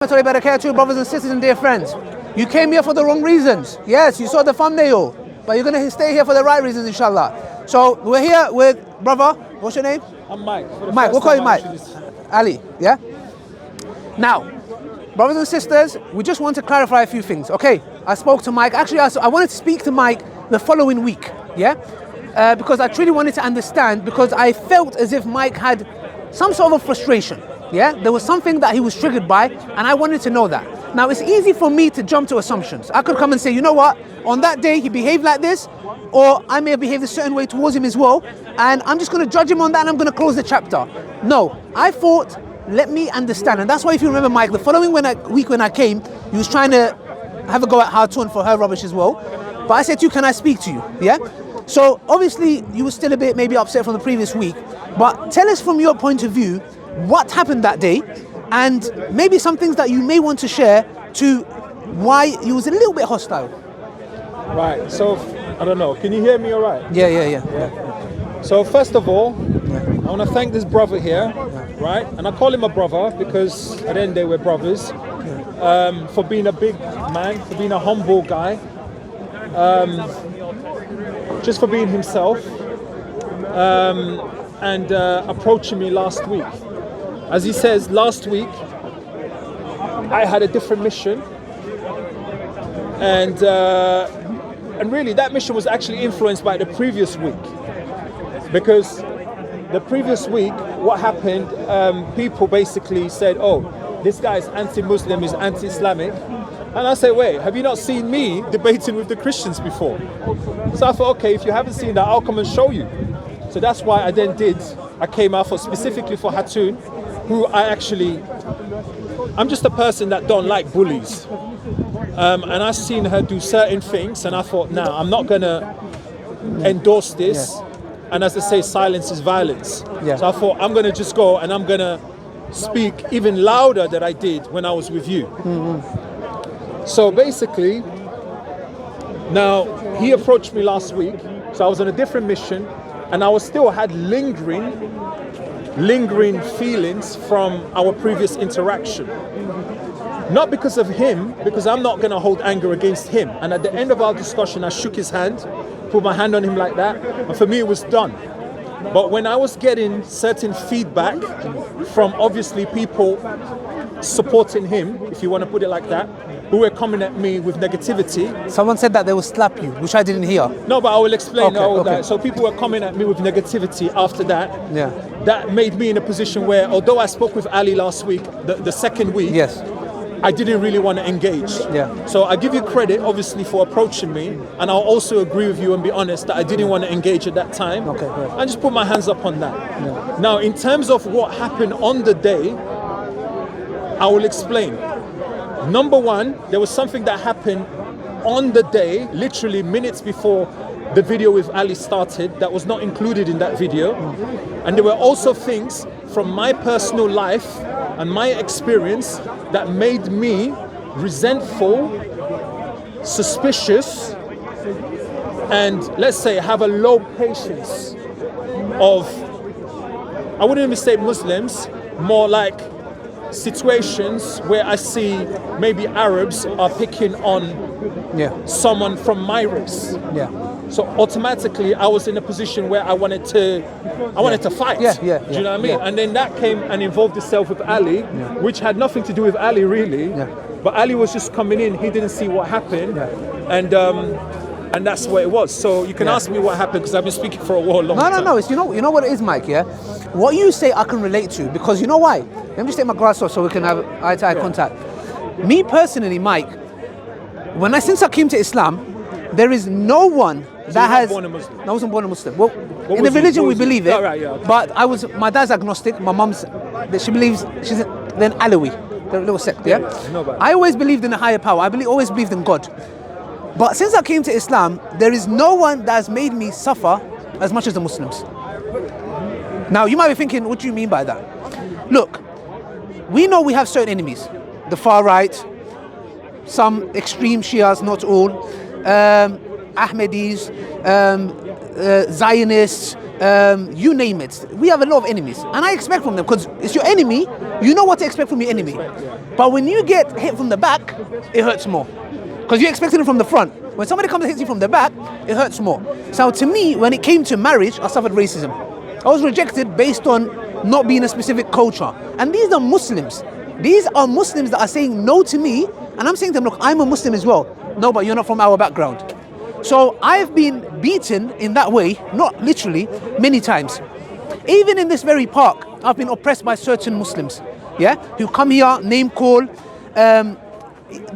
Barakatuh, brothers and sisters and dear friends. You came here for the wrong reasons. Yes, you saw the thumbnail, but you're going to stay here for the right reasons, inshallah. So we're here with brother, what's your name? I'm Mike. Mike, we'll call you Mike. Ali, yeah? Now, brothers and sisters, we just want to clarify a few things, okay? I spoke to Mike. Actually, I wanted to speak to Mike the following week, yeah? Because I truly wanted to understand, because I felt as if Mike had some sort of frustration. Yeah, there was something that he was triggered by, and I wanted to know that. Now, it's easy for me to jump to assumptions. I could come and say, you know what, on that day he behaved like this, or I may have behaved a certain way towards him as well, and I'm just going to judge him on that and I'm going to close the chapter. No, I thought, let me understand. And that's why, if you remember, Mike, the following week when I came, he was trying to have a go at Hartoon for her rubbish as well. But I said to you, can I speak to you? Yeah? So obviously you were still a bit maybe upset from the previous week, but tell us from your point of view, what happened that day, and maybe some things that you may want to share to why you was a little bit hostile. Right, so I don't know, can you hear me all right? Yeah. So first of all, I want to thank this brother here, right? And I call him a brother because at the end of the day we're brothers, for being a big man, for being a humble guy, just for being himself, and approaching me last week. As he says, last week I had a different mission, and really that mission was actually influenced by the previous week, because the previous week what happened, people basically said, oh, this guy is anti-Muslim, is anti-Islamic, and I said, wait, have you not seen me debating with the Christians before? So I thought, okay, if you haven't seen that, I'll come and show you. So that's why I then I came out specifically for Hartoon, who I'm just a person that don't like bullies. And I seen her do certain things, and I thought, nah, I'm not gonna endorse this. Yeah. And as they say, silence is violence. Yeah. So I thought, I'm gonna just go and I'm gonna speak even louder than I did when I was with you. Mm-hmm. So basically, now he approached me last week, so I was on a different mission, and I still had lingering feelings from our previous interaction. Not because of him, because I'm not going to hold anger against him. And at the end of our discussion, I shook his hand, put my hand on him like that, and for me it was done. But when I was getting certain feedback from obviously people supporting him, if you want to put it like that, who were coming at me with negativity. Someone said that they will slap you, which I didn't hear. No, but I will explain all that. So people were coming at me with negativity after that. Yeah. That made me in a position where, although I spoke with Ali last week, the second week, yes, I didn't really want to engage. Yeah. So I give you credit, obviously, for approaching me, and I'll also agree with you and be honest that I didn't want to engage at that time. Okay, great. I just put my hands up on that. Yeah. Now, in terms of what happened on the day, I will explain. Number one, there was something that happened on the day, literally minutes before the video with Ali started, that was not included in that video. And there were also things from my personal life and my experience that made me resentful, suspicious, and let's say have a low patience of, I wouldn't even say Muslims, more like situations where I see maybe Arabs are picking on someone from my race. Yeah. So automatically I was in a position where I wanted to fight. Yeah. Do you know what I mean? Yeah. And then that came and involved itself with Ali, which had nothing to do with Ali really. Yeah. But Ali was just coming in, he didn't see what happened. Yeah. And that's what it was. So you can ask me what happened, because I've been speaking for a long time. No. It's, you know what it is, Mike, yeah? What you say I can relate to, because you know why? Let me just take my glass off so we can have eye-to-eye contact. Me personally, Mike, since I came to Islam, there is no one that has... born a Muslim? I wasn't born a Muslim. Well, in the religion we believe it. Oh, right, yeah, okay. But my dad's agnostic. My mum's, she believes, she's an Alawi, the little sect, yeah? I always believed in a higher power. I always believed in God. But since I came to Islam, there is no one that has made me suffer as much as the Muslims. Now, you might be thinking, what do you mean by that? Look, we know we have certain enemies. The far right, some extreme Shias, not all, Ahmadis, Zionists, you name it. We have a lot of enemies, and I expect from them, because it's your enemy. You know what to expect from your enemy. But when you get hit from the back, it hurts more, because you're expecting it from the front. When somebody comes and hits you from the back, it hurts more. So to me, when it came to marriage, I suffered racism. I was rejected based on not being a specific culture. And these are Muslims. These are Muslims that are saying no to me, and I'm saying to them, look, I'm a Muslim as well. No, but you're not from our background. So I've been beaten in that way, not literally, many times. Even in this very park, I've been oppressed by certain Muslims, yeah, who come here, name call,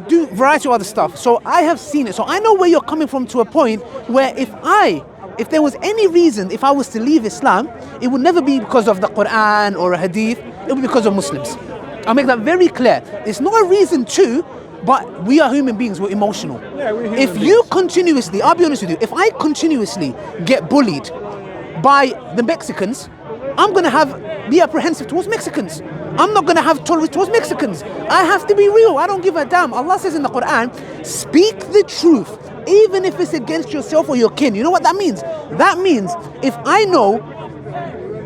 do variety of other stuff. So I have seen it. So I know where you're coming from, to a point where if there was any reason, if I was to leave Islam, it would never be because of the Quran or a hadith, it would be because of Muslims. I'll make that very clear. It's not a reason to, but we are human beings, we're emotional. Yeah, we're human if beings. you continuously, I'll be honest with you, if I continuously get bullied by the Mexicans, I'm going to be apprehensive towards Mexicans. I'm not going to have tolerance towards Mexicans. I have to be real. I don't give a damn. Allah says in the Quran, speak the truth, even if it's against yourself or your kin. You know what that means? That means if I know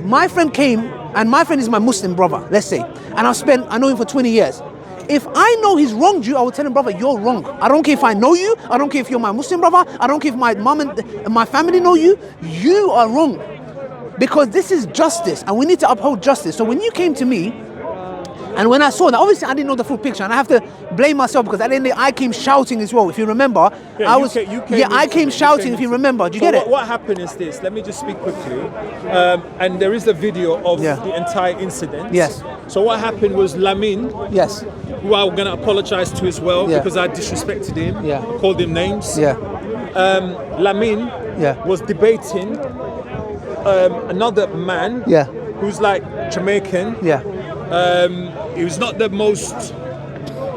my friend came, and my friend is my Muslim brother, let's say, and I know him for 20 years. If I know he's wronged you, I will tell him, brother, you're wrong. I don't care if I know you. I don't care if you're my Muslim brother. I don't care if my mom and my family know you. You are wrong. Because this is justice, and we need to uphold justice. So when you came to me, and when I saw that, obviously I didn't know the full picture, and I have to blame myself, because at the end of the day, I came shouting as well. If you remember, I came shouting. If you remember, do you get it? What happened is this. Let me just speak quickly. And there is a video of the entire incident. Yes. So what happened was Lamin, Yes. who I'm gonna apologize to as well, Yeah. because I disrespected him. Yeah. I called him names. Yeah. Lamin Yeah. was debating another man Yeah. who's like Jamaican. Yeah. He was not the most.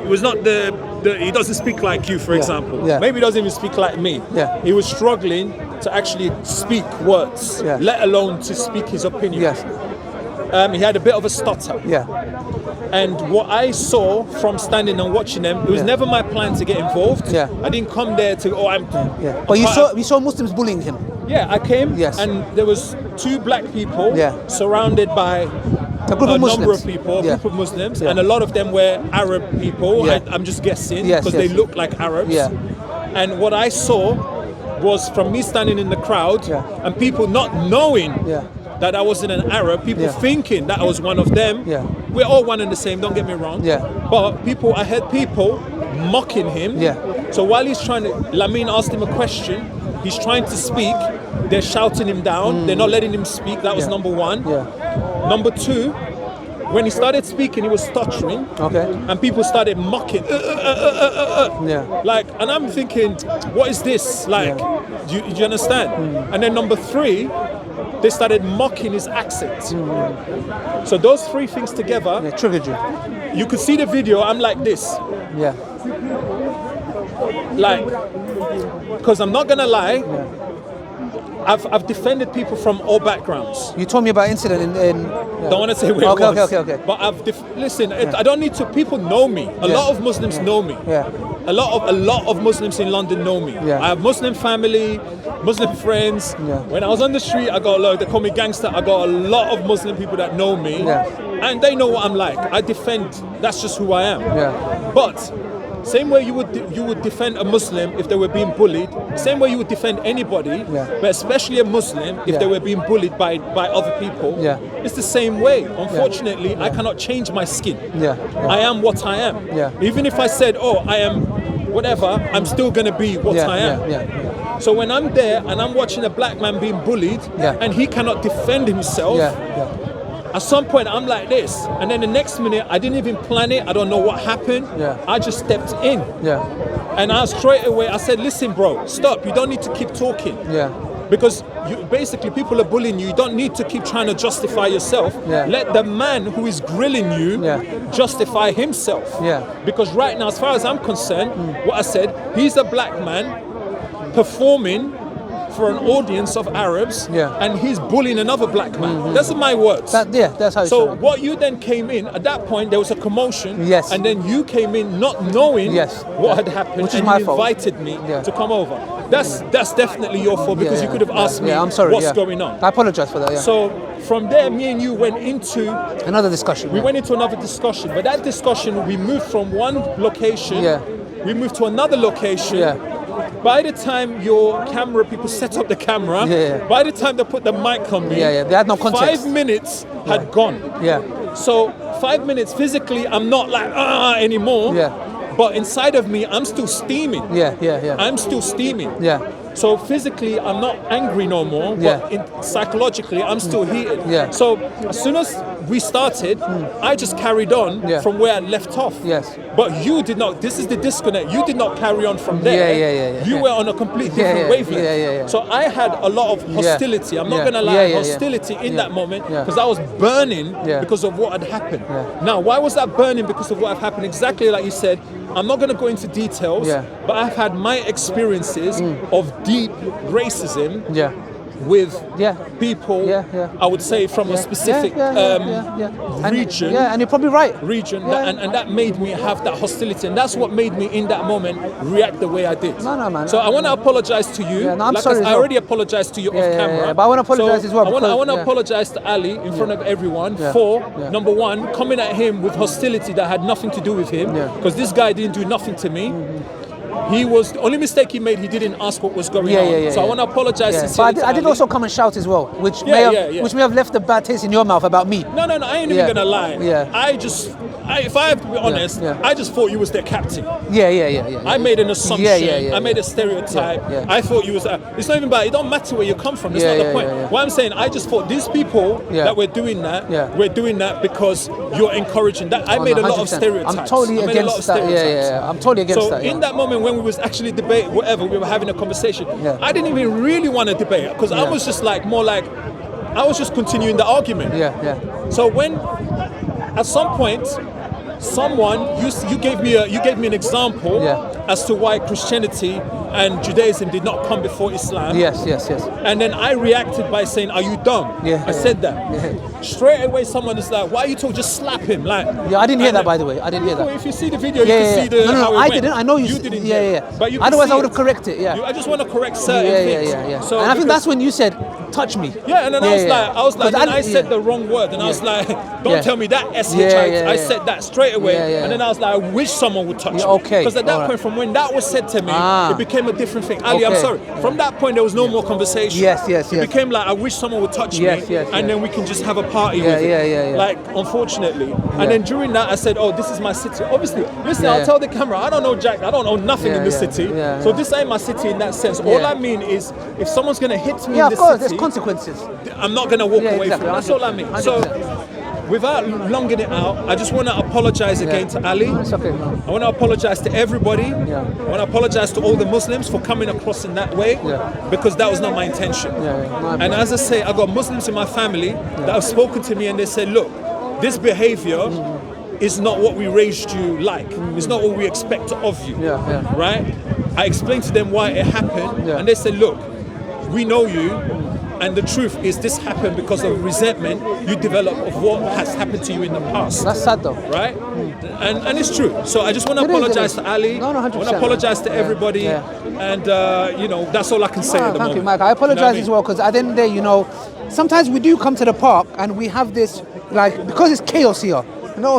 He was not the. He doesn't speak like you, for example. Yeah. Maybe he doesn't even speak like me. Yeah. He was struggling to actually speak words, Yeah. let alone to speak his opinion. Yes. He had a bit of a stutter. Yeah. And what I saw from standing and watching them, it was Yeah. never my plan to get involved. Yeah. I didn't come there to. Yeah. But you saw Muslims bullying him. Yeah, I came. Yes. And there was two black people. Yeah. Surrounded by A group of Muslims. number of people, a Yeah. group of Muslims, Yeah. and a lot of them were Arab people. Yeah. I'm just guessing, Yes, because yes. they look like Arabs. Yeah. And what I saw was, from me standing in the crowd, Yeah. and people not knowing Yeah. that I wasn't an Arab, people Yeah. thinking that I was one of them. Yeah. We're all one and the same, don't get me wrong. Yeah. But I heard people mocking him. Yeah. So while he's trying to, Lamin asked him a question, he's trying to speak, they're shouting him down, they're not letting him speak. That was Yeah. number one. Yeah. Number two, when he started speaking, he was stuttering. Okay. And people started mocking. Yeah. Like, and I'm thinking, what is this? Like, do you understand? And then number three, they started mocking his accent. So those three things together, Yeah. Triggered you. you could see the video, I'm like this. Yeah. Like, because I'm not gonna lie, I've defended people from all backgrounds. You told me about incident in Don't want to say where Okay, it was. okay. But listen. I don't need to. People know me. A Yeah. lot of Muslims know me. Yeah. A lot of Muslims in London know me. Yeah. I have Muslim family, Muslim friends. Yeah. When I was on the street, I got a lot. They call me gangster. I got a lot of Muslim people that know me, Yeah. and they know what I'm like. I defend. That's just who I am. Yeah. But same way you would defend a Muslim if they were being bullied. Same way you would defend anybody, Yeah. but especially a Muslim if Yeah. they were being bullied by other people. Yeah. It's the same way. Unfortunately, I cannot change my skin. Yeah. I am what I am. Yeah. Even if I said, oh, I am whatever, I'm still gonna be what Yeah. I am. Yeah. So when I'm there and I'm watching a black man being bullied, Yeah. and he cannot defend himself, Yeah. Yeah. at some point I'm like this, and then the next minute I didn't even plan it. I don't know what happened. Yeah. I just stepped in, Yeah. and I straight away I said, "Listen, bro, stop. You don't need to keep talking." Yeah. Because basically people are bullying you. You don't need to keep trying to justify yourself. Yeah. Let the man who is grilling you Yeah. justify himself. Yeah. Because right now, as far as I'm concerned, what I said, he's a black man performing for an audience of Arabs, Yeah. and he's bullying another black man. That's my words. That's how. So what you then came in at that point, there was a commotion. Yes. And then you came in not knowing Yes. what had happened, Which is and my you fault. invited me Yeah. to come over. That's definitely your fault because you could have asked me I'm sorry, what's going on. I apologize for that. Yeah. So from there, me and you went into Another discussion. we went into another discussion, but that discussion we moved from one location. Yeah. We moved to another location. Yeah. By the time your camera people set up the camera, Yeah. by the time they put the mic on me, Yeah, they had no context. 5 minutes had gone. Yeah. So 5 minutes physically, I'm not like anymore. Yeah. But inside of me, I'm still steaming. Yeah. I'm still steaming. Yeah. So physically, I'm not angry no more, Yeah. but psychologically, I'm still heated. Yeah. So as soon as we started, I just carried on Yeah. from where I left off. Yes. But you did not. This is the disconnect. You did not carry on from there. Yeah. You were on a completely different wavelength. Yeah. So I had a lot of hostility. I'm not Yeah. gonna lie, Yeah. hostility in that moment Yeah. because I was burning Yeah. because of what had happened. Yeah. Now, why was that burning because of what had happened? Exactly like you said. I'm not gonna go into details, Yeah. but I've had my experiences of deep racism Yeah. with Yeah. people. Yeah. I would say from a specific region. And you're probably right. Region, Yeah. and that made me have that hostility, and that's what made me in that moment react the way I did. No, man. So I want to apologize to you. Yeah, no, I'm Like sorry as I well. already apologized to you off camera. yeah, but I wanna apologize as well I want because- to yeah. apologize to Ali in front of everyone Yeah. for Yeah. number one, coming at him with hostility that had nothing to do with him, Yeah. because this guy didn't do nothing to me. He was the only mistake he made. He didn't ask what was going on. So I want to apologize Yeah. sincerely. But I did to Ali. also come and shout as well, which Yeah. which may have left a bad taste in your mouth about me. No, I ain't Yeah. even gonna lie. Yeah. If I have to be honest, Yeah. I just thought you was their captain. Yeah. I made an assumption. Yeah. I made a stereotype. Yeah. I thought you was. It's not even bad. It don't matter where you come from. That's not the point. Yeah. What I'm saying, I just thought these people Yeah. that we're doing that, Yeah. we're doing that because you're encouraging that. I made a lot of 100%. stereotypes. I'm totally I made a lot of against that. stereotypes. Yeah. I'm totally against So that. in that moment when we was actually debating whatever, we were having a conversation. Yeah. I didn't even really want to debate because I was just like more like I was just continuing the argument. Yeah. So when at some point someone you gave me an example Yeah. as to why Christianity and Judaism did not come before Islam. Yes. And then I reacted by saying, "Are you dumb?" Yeah. I said that. Yeah. Straight away, someone is like, "Why are you talking? Just slap him!" Like, Yeah, I didn't hear and that, by the way. I didn't hear that. If you see the video, you Yeah, can see the. No, how it I went. didn't. I know you. didn't. Yeah, hear yeah. it. But you can Otherwise, see I would have it. corrected. Yeah. I just want to correct certain things. Yeah. So And I think because- that's when you said, "Touch me." Yeah, and then I was like, then I said yeah. the wrong word, and I was like, don't Yeah. tell me that SH. Yeah. I said that straight away, Yeah. and then I was like, I wish someone would touch Yeah, me. okay, Because at that alright. point, from when that was said to me, it became a different thing. Ali, I'm Okay. sorry. From that point, there was no more conversation. Yes. It became like, I wish someone would touch Yes, me, yes, and yes. then we can just have a party Yeah, with it. yeah. Like, unfortunately. And then during that, I said, oh, this is my city. Obviously, listen, Yeah. I'll tell the camera, I don't know Jack, I don't know nothing in this city. Yeah. So this ain't my city in that sense. All Yeah. I mean is, if someone's going to hit me Yeah, in of this course. city, There's consequences. I'm not going to walk Yeah, away exactly, from it. That's all I mean. So, 100%. without longing it out, I just want to apologize again to Ali. It's okay. I want to apologize to everybody. Yeah. I want to apologize to all the Muslims for coming across in that way, Yeah. because that was not my intention. Yeah. And as I say, I got Muslims in my family that have spoken to me and they said, look, this behavior is not what we raised you like. It's not what we expect of you. Yeah. Right? I explained to them why it happened, Yeah. and they said, look, we know you, and the truth is this happened because of resentment you develop of what has happened to you in the past. That's sad though. Right? And it's true. So I just want to It is, apologize it to is. Ali. No, 100%. I want to apologize to Yeah, everybody. yeah. And, that's all I can say at the Thank you, moment. Mike. I apologize You as know well because at the end of the day, sometimes we do come to the park and we have this, because it's chaos here,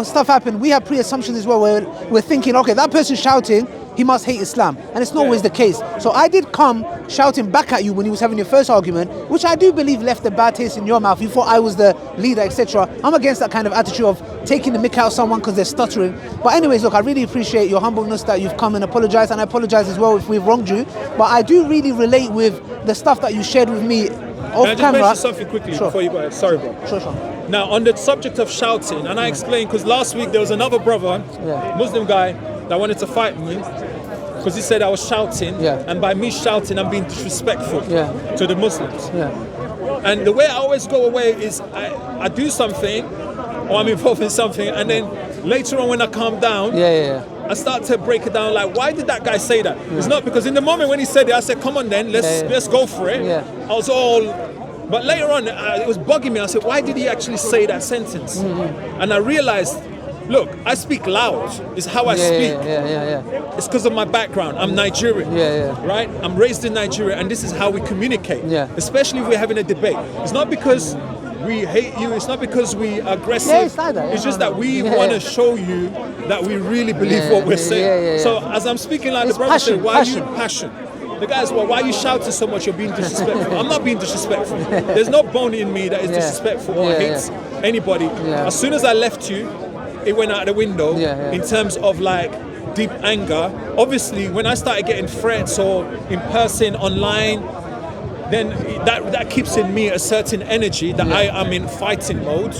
stuff happen. We have pre-assumptions as well where we're thinking, okay, that person's shouting, he must hate Islam. And it's not always the case. So I did come shouting back at you when you was having your first argument, which I do believe left a bad taste in your mouth. You thought I was the leader, etc. I'm against that kind of attitude of taking the mick out of someone because they're stuttering. But anyways, look, I really appreciate your humbleness that you've come and apologized, and I apologize as well if we've wronged you. But I do really relate with the stuff that you shared with me off Can I just camera. mention something quickly Sure. before you go ahead? Sorry, bro. Sure. Now, on the subject of shouting, and I explained because last week there was another brother, Yeah. Muslim guy, that wanted to fight me because he said I was shouting, Yeah. and by me shouting, I'm being disrespectful Yeah. to the Muslims. Yeah. And the way I always go away is I do something, or I'm involved in something, and then later on when I calm down, Yeah. I start to break it down. Like, why did that guy say that? It's not because in the moment when he said it, I said, come on then, let's go for it. Yeah. I was all, but later on, it was bugging me. I said, why did he actually say that sentence? And I realized, look, I speak loud. It's how I speak. Yeah. It's because of my background. I'm Nigerian. Right? I'm raised in Nigeria, and this is how we communicate. Especially if we're having a debate. It's not because we hate you. It's not because we are aggressive. It's just that we want to show you that we really believe what we're saying. So as I'm speaking, like the brother said, why are you passion? The guys, well, why are you shouting so much? You're being disrespectful. I'm not being disrespectful. There's no bone in me that is disrespectful or hates anybody. As soon as I left you, it went out the window in terms of like deep anger. Obviously, when I started getting threats or in person, online, then that keeps in me a certain energy that I am in fighting mode.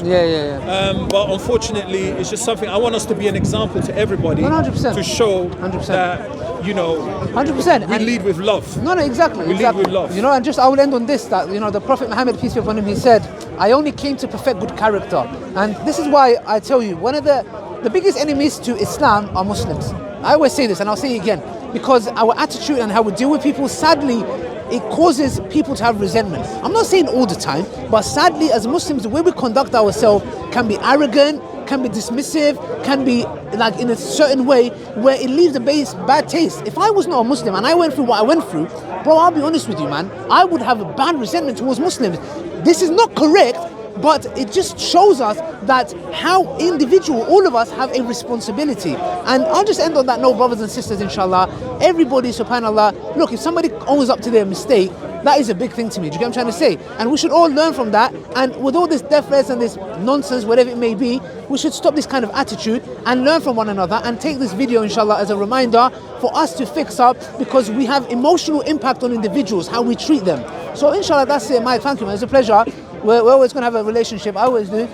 But unfortunately, it's just something I want us to be an example to everybody 100%. to show that, you know, 100%. we lead with love. No, exactly. We lead with love. You know, and just I will end on this, that, you know, the Prophet Muhammad, peace be upon him, he said, I only came to perfect good character. And this is why I tell you, one of the biggest enemies to Islam are Muslims. I always say this, and I'll say it again, because our attitude and how we deal with people, sadly, it causes people to have resentment. I'm not saying all the time, but sadly, as Muslims, the way we conduct ourselves can be arrogant, can be dismissive, can be like in a certain way where it leaves a bad taste. If I was not a Muslim and I went through what I went through, bro, I'll be honest with you, man, I would have a bad resentment towards Muslims. This is not correct, but it just shows us that how individual, all of us have a responsibility. And I'll just end on that note, brothers and sisters, inshallah. Everybody, subhanallah, look, if somebody owns up to their mistake, that is a big thing to me. Do you get what I'm trying to say? And we should all learn from that. And with all this death threats and this nonsense, whatever it may be, we should stop this kind of attitude and learn from one another and take this video, inshallah, as a reminder for us to fix up, because we have emotional impact on individuals, how we treat them. So inshallah, that's it, Mike. Thank you, man. It's a pleasure. We're always going to have a relationship. I always do.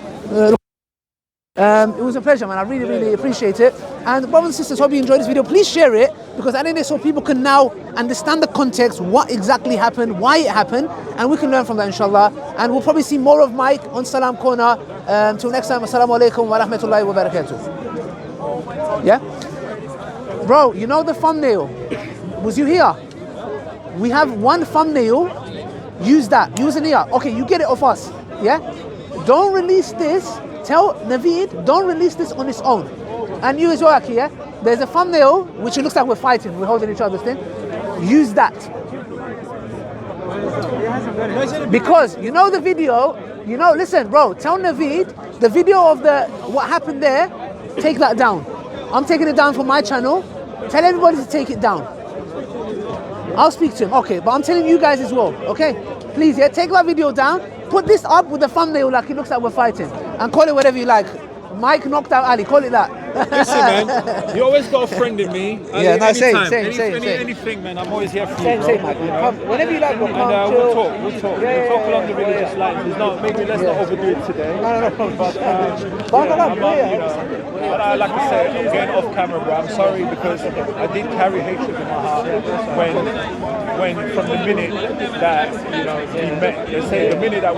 It was a pleasure, man. I really appreciate it. And brothers and sisters, hope you enjoyed this video. Please share it, because I think this so people can now understand the context, what exactly happened, why it happened, and we can learn from that, inshallah. And we'll probably see more of Mike on Salam Corner. Till next time, assalamu alaikum wa rahmatullahi wa barakatuh. Yeah? Bro, you know the thumbnail? Was you here? We have one thumbnail. Use that. Use an ear. Okay, you get it off us. Yeah? Don't release this. Tell Naveed, don't release this on its own. And you as well, Aki, yeah? There's a thumbnail, which it looks like we're fighting. We're holding each other's thing. Use that. Because, you know the video, you know, listen, bro, tell Naveed, the video of what happened there, take that down. I'm taking it down from my channel. Tell everybody to take it down. I'll speak to him, okay, but I'm telling you guys as well, okay? Please, yeah, take that video down, put this up with the thumbnail like it looks like we're fighting, and call it whatever you like. Mike knocked out Ali, call it that. Listen, man, you always got a friend in me. Yeah, no, same. Anything, man, I'm always here for you, bro. Same, Mike. Whenever you like, we'll come. And we'll talk. We'll talk along the religious lines. Maybe let's not overdo it today. No problem. But like I said, I'm getting off camera, bro. I'm sorry, because I did carry hatred in my heart when from the minute that, you know, we met. They say the minute that we